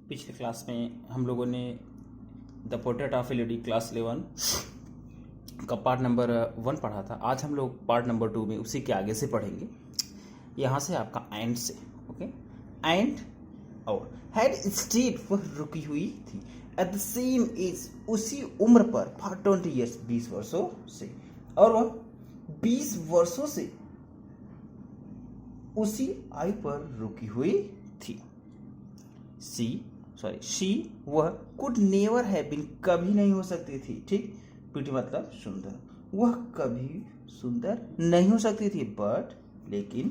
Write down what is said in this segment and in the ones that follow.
पिछले क्लास में हम लोगों ने the portrait of A lady class 11 का पार्ट नंबर 1 पढ़ा था। आज हम लोग पार्ट नंबर 2 में उसी के आगे से पढ़ेंगे। यहाँ से आपका एंड से, ओके। एंड और हैड स्टेड, वह रुकी हुई थी। एट द सेम एज, उसी उम्र पर, फॉर 20 ईयर्स, 20 वर्षों से। और वह 20 वर्षों से उसी आयु पर रुकी हुई थी। शी वह कुड नेवर हैव बीन, कभी नहीं हो सकती थी। ठीक, ब्यूटी मतलब सुंदर, वह कभी सुंदर नहीं हो सकती थी। बट लेकिन,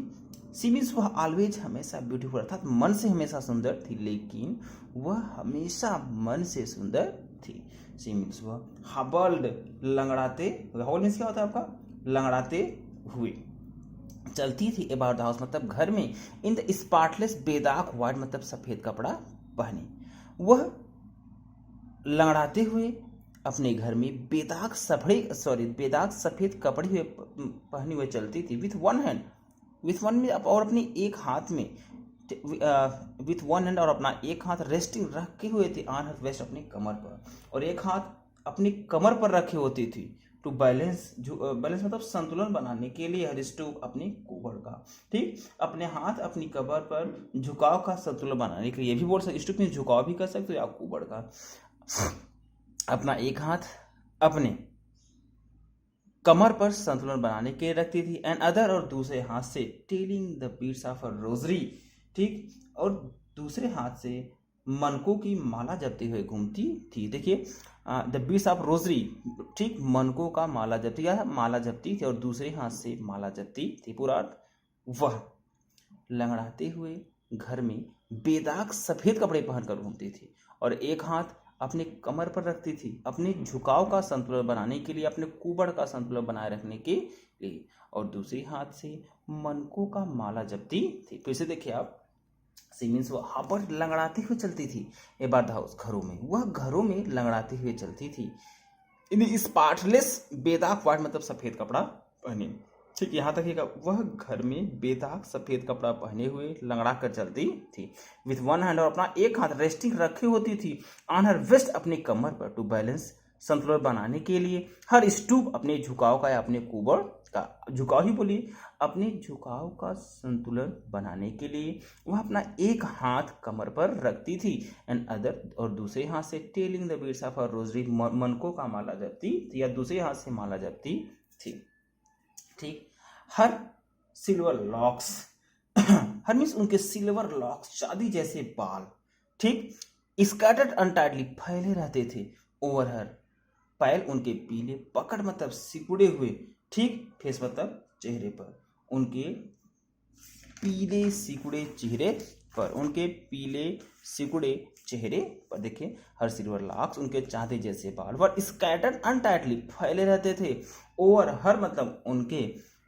सी मीन्स वह ऑलवेज, हमेशा ब्यूटीफुल, अर्थात मन से हमेशा सुंदर थी। लेकिन वह हमेशा मन से सुंदर थी। सी मीन्स वह हबल्ड, लंगड़ाते, हबल मीन्स क्या होता है आपका, लंगड़ाते हुए चलती थी। अबाउट द हाउस मतलब घर में। इन द स्पॉटलेस, बेदाग व्हाइट मतलब सफेद कपड़ा पहने। वह लंगड़ाते हुए अपने घर में बेदाग सफेद कपड़े हुए पहने हुए चलती थी। With one hand, with one में, और अपने एक हाथ में, विथ वन हैंड, और अपना एक हाथ रेस्टिंग रखे हुए थे ऑन हर वेस्ट, अपने कमर पर, और एक हाथ अपनी कमर पर रखे होती थी। टू बैलेंस, बैलेंस मतलब संतुलन बनाने के लिए, हर स्टूप, अपनी कुबड़ का। ठीक, अपने हाथ अपनी कमर पर झुकाव का संतुलन बनाने के लिए, ये भी बोल सकते, स्टूप में झुकाव भी कर सकते हो या कुबड़ का। अपना एक हाथ अपने कमर पर संतुलन बनाने के लिए रखती थी। एंड अदर, और दूसरे हाथ से, telling the beats of a rosary. ठीक, और दूसरे हाथ से मनकों की माला जपते हुए घूमती थी। देखिए, द बीट्स ऑफ रोजरी, ठीक, मनकों का माला जपती, या माला जपती थी, और दूसरे हाथ से माला जपती थी। पूरा अर्थ, वह लंगड़ाते हुए घर में बेदाग सफेद कपड़े पहनकर घूमती थी, और एक हाथ अपने कमर पर रखती थी, अपने झुकाव का संतुलन बनाने के लिए, अपने कुबड़ का संतुलन बनाए रखने के लिए, और दूसरे हाथ से मनकों का माला जपती थी। फिर से देखिए आप, सी मीन्स वह हापर लंगड़ाते हुए चलती थी। अबाउट द हाउस, घरों में, वह घरों में लंगड़ाते हुए चलती थी। इन स्पॉटलेस, बेदाग व्हाइट मतलब सफेद कपड़ा पहने। ठीक, यहाँ तक वह घर में बेदाग सफेद कपड़ा पहने हुए लंगड़ा कर चलती थी। विथ वन हैंड, और अपना एक हाथ रेस्टिंग रखी होती थी ऑन हर वेस्ट, अपने कमर पर। टू बैलेंस, संतुलन बनाने के लिए। हर स्टूप, अपने झुकाव का या अपने कुबड़ का, झुकाव ही बोलिए, अपने झुकाव का संतुलन बनाने के लिए वह अपना एक हाथ कमर पर रखती थी। एंड अदर, और दूसरे हाथ से, telling the beats of a rosary, मनकों का माला जपती थी, या दूसरे हाथ से माला जपती थी। ठीक, हर सिल्वर लॉक्स, हर मीन्स उनके सिल्वर लॉक्स, चांदी जैसे बाल, ठीक, स्कैटर्ड अनटाइटली, फैले रहते थे। ओवर हर, पैर उनके पीले, पकड़ मतलब सिकुड़े हुए। ठीक, फेस मतलब चेहरे पर, उनके पीले सिकुड़े चेहरे पर, उनके पीले सिकुड़े चेहरे पर। देखिए, हर सिल्वर लॉक्स, उनके चांदी जैसे बाल, वर स्कैटर्ड अनटाइटली, फैले रहते थे। ओवर हर मतलब उनके,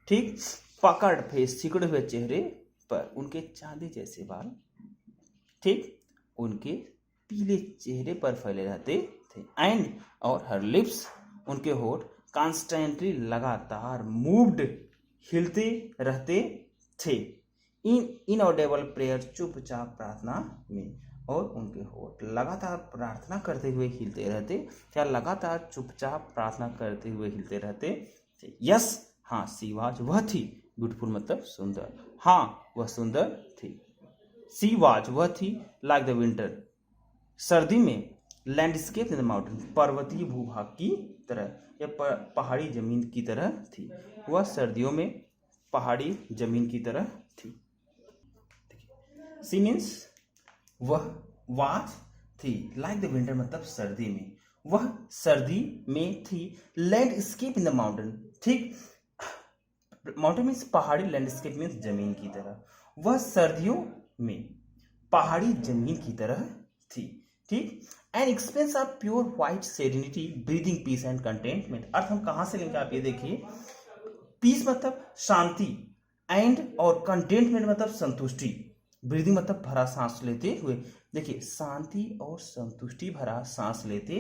ठीक, पकड़, फेस, सिकुड़े हुए चेहरे पर, उनके चांदी जैसे बाल, ठीक, उनके पीले चेहरे पर फैले रहते थे। एंड, और हर लिप्स, उनके होठ, कॉन्स्टेंटली, लगातार, मूव्ड, हिलते रहते थे। इनऑडिबल प्रेयर, चुपचाप प्रार्थना में, और उनके होठ लगातार प्रार्थना करते हुए हिलते रहते, या लगातार चुपचाप प्रार्थना करते हुए हिलते रहते थे। यस, हाँ, सी वाज, वह थी, ब्यूटीफुल मतलब सुंदर, हाँ, वह सुंदर थी। सी वाज, वह थी, लाइक द विंटर, सर्दी में, लैंडस्केप इन द माउंटेन, पर्वतीय भूभाग की तरह, या पहाड़ी जमीन की तरह थी। वह सर्दियों में पहाड़ी जमीन की तरह थी। सी मीन्स वह, वाज थी, लाइक द विंटर मतलब सर्दी में, वह सर्दी में थी। लैंडस्केप इन द माउंटेन, ठीक, माउंटेन मीन्स पहाड़ी, लैंडस्केप मीन्स जमीन की तरह, वह सर्दियों में पहाड़ी जमीन की तरह थी। ठीक, an experience of pure white serenity, breathing peace and contentment. अर्थ हम कहां से लेंगे, आप ये देखिए, पीस मतलब शांति, एंड और कंटेंटमेंट मतलब संतुष्टि, ब्रीदिंग मतलब भरा सांस लेते हुए। देखिए, शांति और संतुष्टि भरा सांस लेते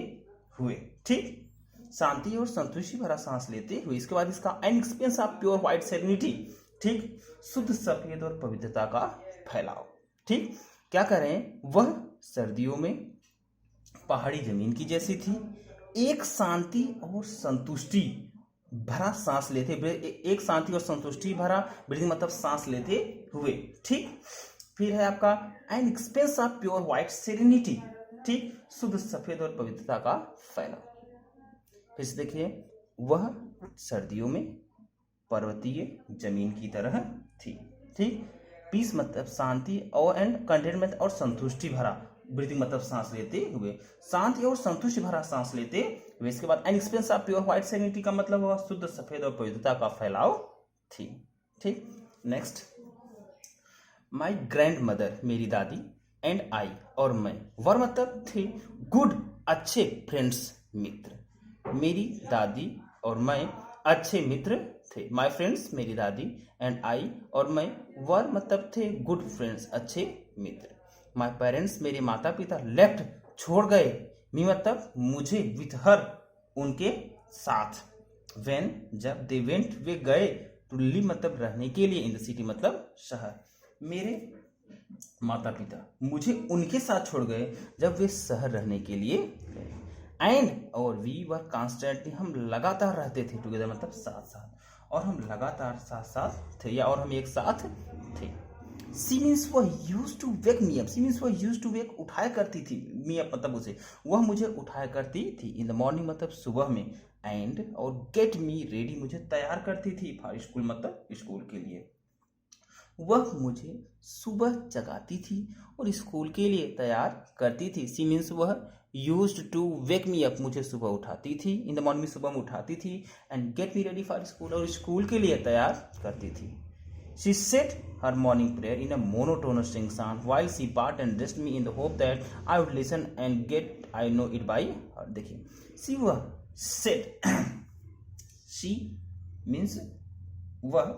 हुए, ठीक, शांति और संतुष्टि भरा सांस लेते हुए। इसके बाद इसका N experience of pure white serenity, ठीक, शुद्ध सफेद और पवित्रता का फैलाव। ठीक, क्या करें, वह सर्दियों में पहाड़ी जमीन की जैसी थी, एक शांति और संतुष्टि भरा सांस लेते, एक शांति और संतुष्टि भरा ब्रीदिंग मतलब सांस लेते हुए। ठीक, फिर है आपका an expense of pure white serenity, ठीक, शुद्ध सफेद और पवित्रता का फैलाव। फिर से देखिए, वह सर्दियों में पर्वतीय जमीन की तरह थी। ठीक, पीस मतलब शांति और एंड कंटेनमेंट और संतुष्टि भरा ब्रीदिंग मतलब सांस लेते हुए, शांति और संतुष्टि भरा सांस लेते हुए। इसके बाद an expense of pure white serenity का मतलब हुआ शुद्ध सफेद और पवित्रता का फैलाव थी। ठीक, नेक्स्ट, माई ग्रैंड मदर मेरी दादी एंड आई और मैं वर मतलब थे गुड अच्छे फ्रेंड्स मित्र। मेरी दादी और मैं अच्छे मित्र थे। माई फ्रेंड्स मेरी दादी एंड आई और मैं वर मतलब थे गुड फ्रेंड्स अच्छे मित्र। माई पेरेंट्स मेरे माता पिता लेफ्ट छोड़ गए, मी मतलब मुझे, विथ हर उनके साथ, वेन जब, दे वेंट वे गए, टू लिव मतलब रहने के लिए, इन द सिटी मतलब शहर। मेरे माता पिता मुझे उनके साथ छोड़ गए जब वे शहर रहने के लिए गए। एंड और वी वर कॉन्स्टेंटली हम लगातार रहते थे, टुगेदर मतलब साथ साथ, और हम लगातार साथ साथ थे या और हम एक साथ थे। सी मीन्स वह use to wake me up, she means वह यूज टू वेक उठाया करती थी, मी अप मतलब उसे, वह मुझे उठाया करती थी, इन द मॉर्निंग मतलब सुबह में, एंड और गेट मी रेडी मुझे तैयार करती थी, फॉर स्कूल मतलब स्कूल के लिए। वह मुझे सुबह जगाती थी और स्कूल के लिए तैयार करती थी। सी मीन्स वह used to wake me up, मुझे सुबह उठाती थी, इन द मॉर्निंग सुबह में उठाती थी, and get me ready for school और स्कूल के लिए तैयार करती थी। She said her morning prayer in a monotonous sing song while she bathed and dressed me in the hope that I would listen and get I know it by her। देखिए, she वह said she means वह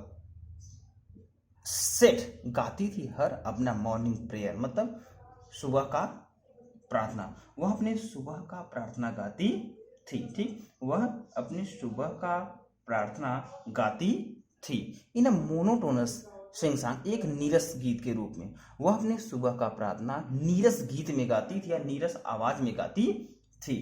set गाती थी हर अपना morning prayer मतलब सुबह का प्रार्थना, वह अपने सुबह का प्रार्थना गाती थी। ठीक, वह अपने सुबह का प्रार्थना गाती थी इन अ मोनोटोनस सिंग सॉन्ग, एक नीरस गीत के रूप में। वह अपने सुबह का प्रार्थना नीरस गीत में गाती थी या नीरस आवाज में गाती थी।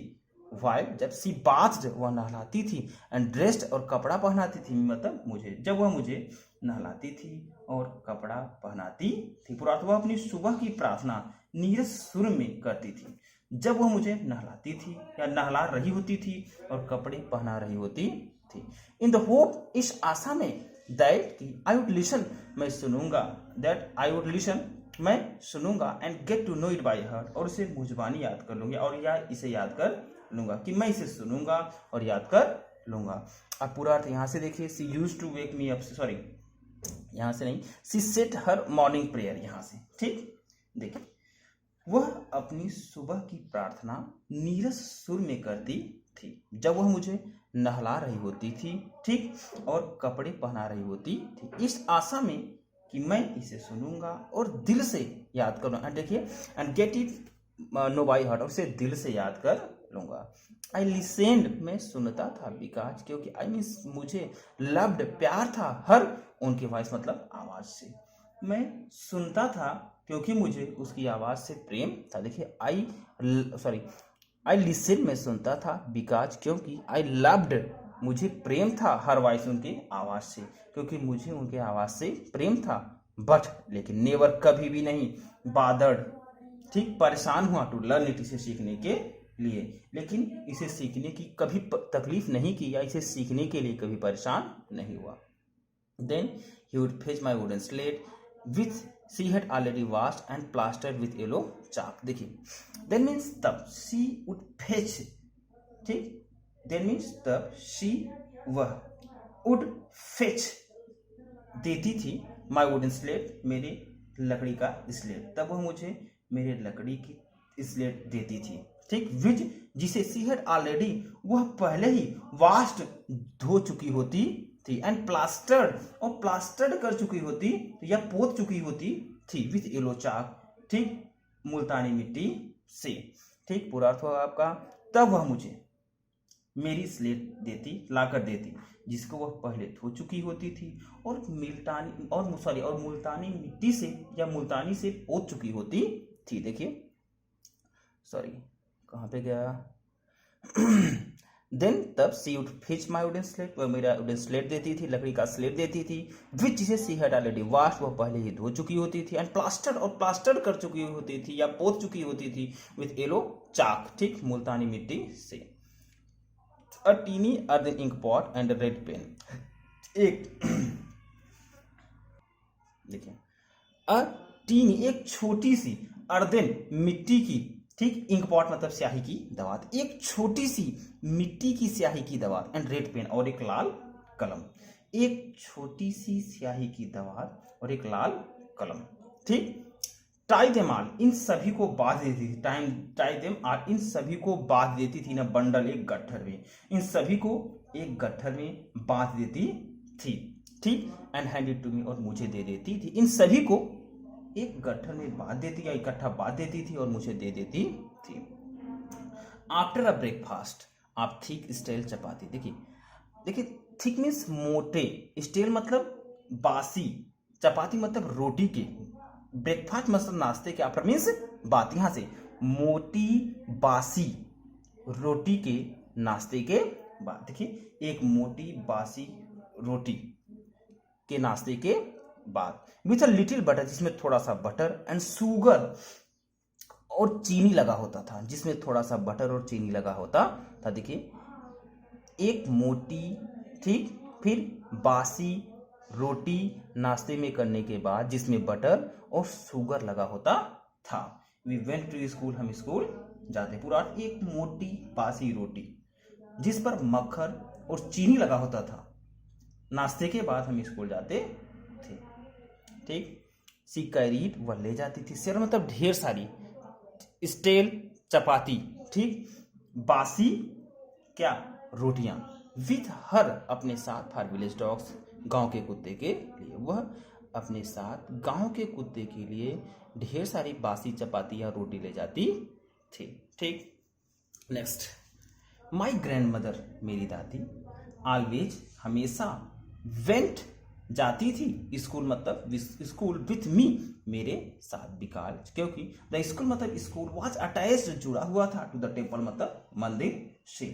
वाइल जब सी बाथ्ड वह नहलाती थी, एंड ड्रेस्ड और कपड़ा पहनाती थी मतलब मुझे, जब वह मुझे नहलाती थी और कपड़ा पहनाती थी। पूरा वह अपनी सुबह की प्रार्थना नीरस सुर में करती थी जब वह मुझे नहलाती थी या नहला रही होती थी और कपड़े पहना रही होती थी। इन द होप, इस आशा में, दैट आई वुड लिसन मैं सुनूंगा, दैट आई वुड लिसन मैं सुनूंगा, and get to know it by heart और इसे मुझबानी याद कर लूंगा और या इसे याद कर लूंगा कि मैं इसे सुनूंगा और याद कर लूंगा। अब पूरा अर्थ यहाँ से देखिए, she used to wake me up, sorry यहाँ से नहीं, she set her morning prayer, यहाँ से। ठीक, देखिए, वह अपनी सुबह की प्रार्थना नीरस सुर में करती थी जब वह मुझे नहला रही होती थी, ठीक, और कपड़े पहना रही होती थी, इस आशा में कि मैं इसे सुनूंगा और दिल से याद करूंगा। देखिए, and get it know by heart, और उसे दिल से याद कर लूंगा। आई लिसेंड मैं सुनता था, बिकॉज क्योंकि आई मीन्स मुझे, लव्ड प्यार था, हर उनकी वॉइस मतलब आवाज से, मैं सुनता था क्योंकि मुझे उसकी आवाज से प्रेम था। देखिए, आई लिसन मैं सुनता था, बिकॉज क्योंकि आई लव्ड मुझे प्रेम था, हर वॉइस उनकी आवाज से, क्योंकि मुझे उनके आवाज से प्रेम था। बट लेकिन नेवर कभी भी नहीं, बादर्ड, ठीक, परेशान हुआ, टू लर्न इट इसे सीखने के लिए, लेकिन इसे सीखने की कभी तकलीफ नहीं की या इसे सीखने के लिए कभी परेशान नहीं हुआ। Then he would fetch my wooden slate with she had already washed and plastered with yellow chalk. देखिए, देन मीन्स तब, शी वुड फेच, ठीक, देन मीन्स तब, शी वह, वुड फेच देती थी, माई वुडन स्लेट मेरे लकड़ी का स्लेट, तब वह मुझे मेरे लकड़ी की स्लेट देती थी, ठीक, विच जिसे सी हैड ऑलरेडी वह पहले ही वॉश्ड धो चुकी होती थी, एंड प्लास्टर्ड और प्लास्टर्ड कर चुकी होती या पोत चुकी होती थी, विथ येलो चाक, ठीक, मुल्तानी मिट्टी से। ठीक, पूरा अर्थ होगा आपका, तब वह मुझे मेरी स्लेट देती, लाकर देती, जिसको वह पहले धो चुकी होती थी और मुल्तानी मिट्टी से या मुल्तानी से पोत चुकी होती थी। देखिए सॉरी कहाँ पे गया देन तब she would fetch my wooden slate, वह मेरा वुडन स्लेट देती थी, लकड़ी का स्लेट देती थी, विच जिसे सी हैड ऑलरेडी वॉश, वह पहले ही धो चुकी होती थी, एंड प्लास्टर कर चुकी होती थी या पोत चुकी होती थी विथ येलो चाक, ठीक, मुल्तानी मिट्टी से। A tiny earthen ink pot and red pen, एक देखिए अ टीनी एक छोटी सी, अर्दन मिट्टी की, ठीक, इंक पॉट मतलब स्याही की दवात, एक छोटी सी मिट्टी की स्याही की दवात, एंड रेड पेन और एक लाल कलम, एक छोटी सी स्याही की दवात और एक लाल कलम, ठीक। टाई देम ऑल, इन सभी को बांध देती थी, टाई देम ऑल, इन सभी को बांध देती थी ना बंडल, एक गट्ठर में, इन सभी को एक गट्ठर में बांध देती थी, ठीक, and hand it to me, और मुझे दे देती थी, इन सभी को एक गट्ठर में बांध देती या इकट्ठा बांध देती थी और मुझे दे देती थी। आफ्टर अ ब्रेकफास्ट, आप थिक स्टाइल चपाती, देखिए थिक मीन्स मोटे, स्टाइल मतलब बासी, चपाती मतलब रोटी के, ब्रेकफास्ट मतलब नाश्ते के, आफ्टर मीन्स बात, यहां से मोटी बासी रोटी के नाश्ते के बाद, देखिए एक मोटी बासी रोटी के नाश्ते के बाद, विथ अ लिटिल बटर, जिसमें थोड़ा सा बटर, एंड शुगर और चीनी लगा होता था, जिसमें थोड़ा सा बटर और चीनी लगा होता था। देखिए एक मोटी, ठीक, फिर बासी रोटी नाश्ते में करने के बाद जिसमें बटर और शुगर लगा होता था। वी वेंट टू स्कूल, हम स्कूल जाते, पूरा एक मोटी बासी रोटी जिस पर मक्खन और चीनी लगा होता था, नाश्ते के बाद हम स्कूल जाते थे, ठीक। सी कैरीड, वह ले जाती थी, शेर मतलब ढेर सारी, स्टेल चपाती, ठीक, बासी क्या रोटियां, विथ हर अपने साथ, फॉर विलेज डॉग्स, गांव के कुत्ते के लिए, वह अपने साथ गांव के कुत्ते के लिए ढेर सारी बासी चपाती या रोटी ले जाती थी, ठीक। नेक्स्ट, माई ग्रैंड मदर, मेरी दादी, ऑलवेज हमेशा, वेंट जाती थी, स्कूल मतलब स्कूल, विथ मी मेरे साथ, बिकॉज क्योंकि, द स्कूल मतलब स्कूल, वाज अटैच्ड जुड़ा हुआ था, टू द टेम्पल मतलब मंदिर से।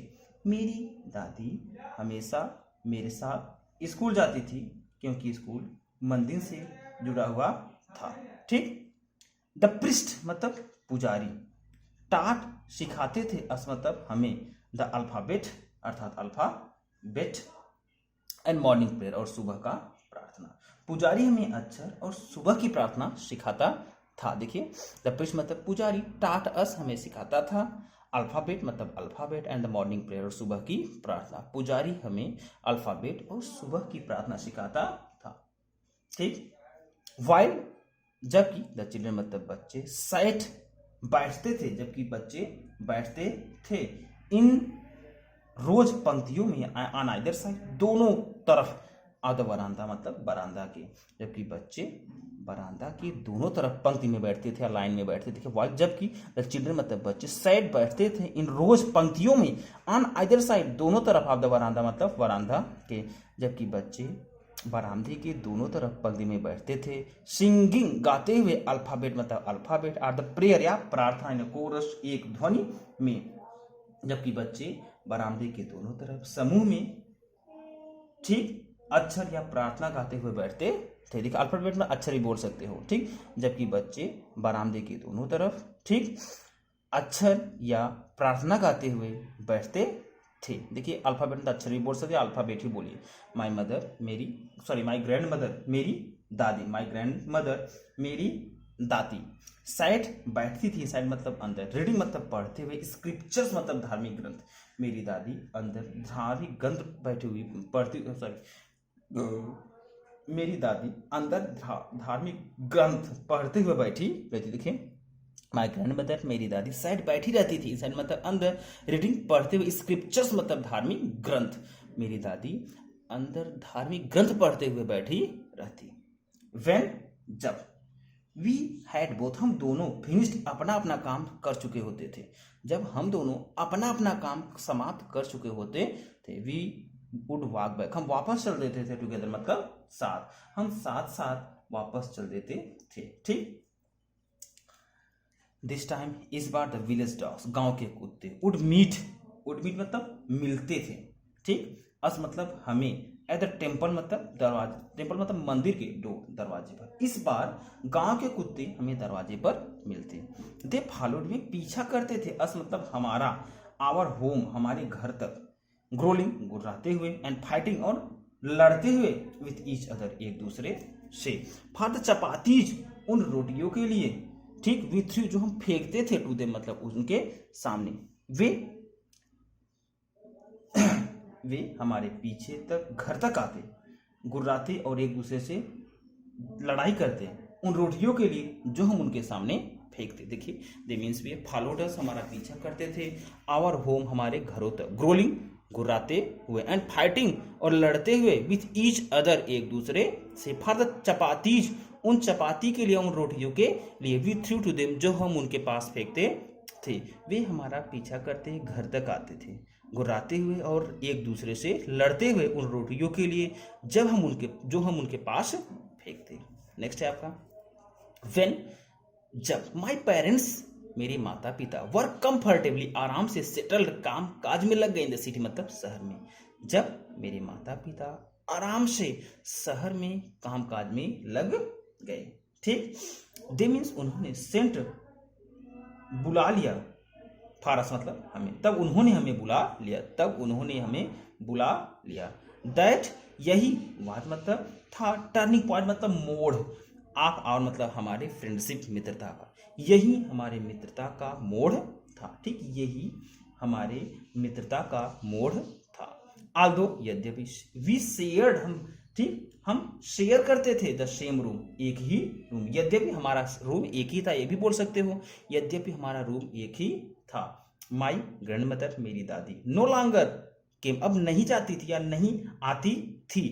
मेरी दादी हमेशा मेरे साथ स्कूल जाती थी क्योंकि स्कूल मंदिर से जुड़ा हुआ था, ठीक। द प्रिस्ट मतलब पुजारी, टाट सिखाते थे, अस मतलब हमें, द अल्फाबेट अर्थात अल्फाबेट, एंड मॉर्निंग प्रेयर और सुबह का प्रार्थना, पुजारी हमें अक्षर और सुबह की प्रार्थना सिखाता था। देखिए द प्रिस्ट मतलब पुजारी, टाट अस हमें सिखाता था, अल्फाबेट मतलब alphabet, and the morning prayer और सुबह की प्रार्थना, पुजारी हमें अल्फाबेट और सुबह की प्रार्थना सिखाता था, ठीक। वाइल जबकि, द चिल्ड्रन मतलब बच्चे, सैट बैठते थे, जबकि बच्चे बैठते थे, इन रोज पंक्तियों में, ऑन आइदर साइड दोनों तरफ, ऑफ द बरामदा मतलब बरामदा के, जबकि बच्चे बरामदा की दोनों तरफ पंक्ति में बैठते थे या लाइन में बैठते थे, वाइल जबकि, द चिल्ड्रन मतलब बच्चे, साइड बैठते थे, इन रोज पंक्तियों में, ऑन आइदर साइड दोनों तरफ, ऑफ द बरामदा मतलब बरामदा के, जबकि बच्चे बरामदे के दोनों तरफ पंक्ति में बैठते थे, सिंगिंग गाते हुए, अल्फाबेट मतलब अल्फाबेट, आर द प्रेयर या प्रार्थना, इन कोरस एक ध्वनि में, जबकि बच्चे बरामदे के दोनों तरफ समूह में, ठीक, अक्षर या प्रार्थना गाते हुए बैठते थे। देखिए अल्फाबेट में अक्षर ही बोल सकते हो, ठीक, जबकि बच्चे बरामदे के दोनों तरफ, ठीक, अक्षर या प्रार्थना गाते हुए बैठते थे। देखिए अल्फाबेट में अक्षर भी बोल सकते, अल्फाबेट ही बोलिए। माई ग्रैंड मदर मेरी दादी, माई ग्रैंड मदर मेरी दादी, साइड बैठती थी, साइड मतलब अंदर, रीडिंग मतलब पढ़ते हुए, स्क्रिप्चर्स मतलब धार्मिक ग्रंथ, मेरी दादी अंदर धार्मिक ग्रंथ बैठी हुई पढ़ती, मेरी दादी अंदर धार्मिक ग्रंथ पढ़ते हुए बैठी रहती। देखिए माई ग्रैंड मदर मेरी दादी साइड बैठी रहती थी, साइड मतलब अंदर, रीडिंग पढ़ते हुए, स्क्रिप्चर्स मतलब धार्मिक ग्रंथ, मेरी दादी अंदर धार्मिक ग्रंथ पढ़ते हुए बैठी रहती। व्हेन जब, वी हैड बोथ, हम दोनों फिनिश्ड, अपना अपना काम कर चुके होते थे। जब हम दोनों अपना अपना काम समाप्त कर चुके होते थे, वी वुड वॉक बैक, हम वापस चल देते थे, टुगेदर मतलब साथ, हम साथ साथ वापस चल देते थे। ठीक, दिस टाइम, इस बार द विलेज डॉग्स, गांव के कुत्ते, वुड मीट मतलब मिलते थे। ठीक, अस मतलब हमें, एट द टेम्पल मतलब दरवाजे, टेम्पल मतलब मंदिर के दरवाजे पर। इस बार गांव के कुत्ते हमें दरवाजे पर मिलते। दे फॉलोड में, पीछा करते थे, अस मतलब हमारा, आवर होम हमारे घर तक, ग्रोलिंग गुर्राते हुए, एंड फाइटिंग और लड़ते हुए, विथ ईच अदर एक दूसरे से, फॉर द चपातीज उन रोटियों के लिए। ठीक, वी थ्रू जो हम फेंकते थे, टू दे मतलब उनके सामने, वे हमारे पीछे तक घर तक आते, गुर्राते और एक दूसरे से लड़ाई करते उन रोटियों के लिए जो हम उनके सामने फेंकते। देखिए, दे मीन्स वे फॉलोड अस, हमारा पीछा करते थे, आवर होम हमारे घरों तक, ग्रोलिंग गुर्राते हुए, एंड फाइटिंग और लड़ते हुए, विथ ईच अदर एक दूसरे से, फॉर द चपातीज उन चपाती के लिए, उन रोटियों के लिए, वी थ्रू टू देम जो हम उनके पास फेंकते थे, वे हमारा पीछा करते घर तक आते थे, गुर्राते हुए और एक दूसरे से लड़ते हुए उन रोटियों के लिए जो हम उनके पास फेंकते। नेक्स्ट है आपका व्हेन, जब, माय पेरेंट्स मेरे माता पिता, वर्क कंफर्टेबली आराम से, सेटल्ड काम काज में लग गए, इन द सिटी मतलब शहर में। जब मेरे माता पिता आराम से शहर में काम काज में लग गए। ठीक, दे मीन्स उन्होंने, सेंट बुला लिया, फारस मतलब हमें, तब उन्होंने हमें बुला लिया, दैट यही, वाट मतलब था, टर्निंग पॉइंट मतलब मोड़, आप और मतलब हमारे फ्रेंडशिप मित्रता का, यही हमारे मित्रता का मोड़ था। ठीक, यही हमारे मित्रता का मोड़ था। आल्दो यद्यपि, वी शेयर्ड हम शेयर करते थे, द सेम रूम एक ही रूम, यद्यपि हमारा रूम एक ही था, ये भी बोल सकते हो, यद्यपि हमारा रूम एक ही था। माई ग्रैंडमदर मेरी दादी, नो लॉन्गर केम अब नहीं जाती थी या नहीं आती थी,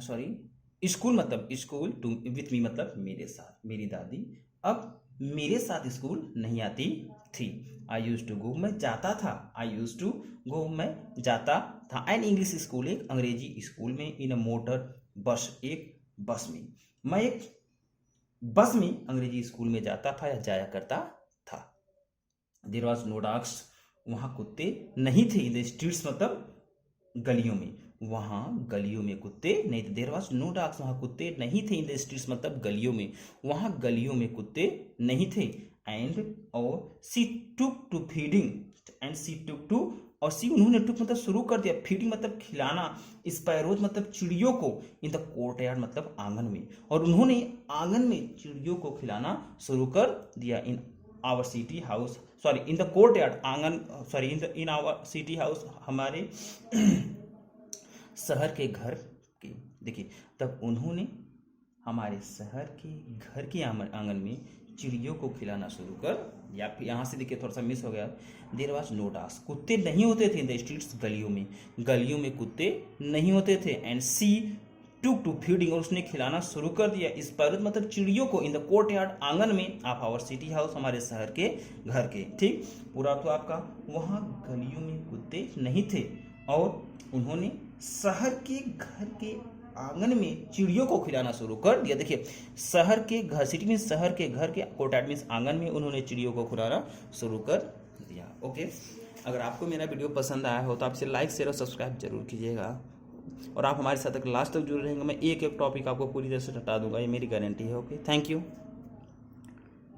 सॉरी, स्कूल मतलब स्कूल, टू विथ मी मतलब मेरे साथ, मेरी दादी अब मेरे साथ स्कूल नहीं आती थी। आई यूज टू गो मैं जाता था, आई यूज टू गो मैं जाता था, एन इंग्लिश स्कूल एक अंग्रेजी स्कूल में, इन अ मोटर बस एक बस में, मैं एक बस में अंग्रेजी स्कूल में जाता था या जाया करता था। देयर वॉज नो डॉग्स, वहाँ कुत्ते नहीं थे, इन द स्ट्रीट्स मतलब गलियों में, वहाँ गलियों में कुत्ते नहीं थे। देयर वॉज नो डॉग्स, वहाँ कुत्ते नहीं थे, इन द स्ट्रीट्स मतलब गलियों में, वहाँ गलियों में कुत्ते नहीं थे। एंड और she took to feeding, and she took to, और सी उन्होंने टुक मतलब शुरू कर दिया, फीडिंग मतलब खिलाना, स्पैरोज मतलब चिड़ियों को, इन द कोर्टयार्ड मतलब आंगन में, और उन्होंने आंगन में चिड़ियों को खिलाना शुरू कर दिया। In our city house, sorry in the courtyard आंगन, sorry in our city house हमारे शहर के घर के। देखिए, तब उन्होंने हमारे शहर के घर के आंगन में चिड़ियों को खिलाना शुरू कर, या फिर यहाँ से देखिए थोड़ा सा मिस हो गया, देयर वाज नो डॉग्स, कुत्ते नहीं होते थे, इन द स्ट्रीट्स गलियों में कुत्ते नहीं होते थे। And she took to feeding, और उसने खिलाना शुरू कर दिया, स्पैरोज मतलब चिड़ियों को, इन द कोर्टयार्ड आंगन में, ऑफ आवर सिटी हाउस हमारे शहर के घर के। ठीक, पूरा तो आपका, वहाँ गलियों में कुत्ते नहीं थे और उन्होंने शहर के घर के आंगन में चिड़ियों को खिलाना शुरू कर दिया। देखिए, शहर के घर, सिटी में शहर के घर के, कोर्टयार्ड मीन्स आंगन में, उन्होंने चिड़ियों को खिलाना शुरू कर दिया। ओके, अगर आपको मेरा वीडियो पसंद आया हो तो आप इसे लाइक शेयर और सब्सक्राइब जरूर कीजिएगा, और आप हमारे साथ लास्ट तक जुड़े रहेंगे। मैं एक एक टॉपिक आपको पूरी तरह से हटा दूंगा, ये मेरी गारंटी है। Okay, thank you.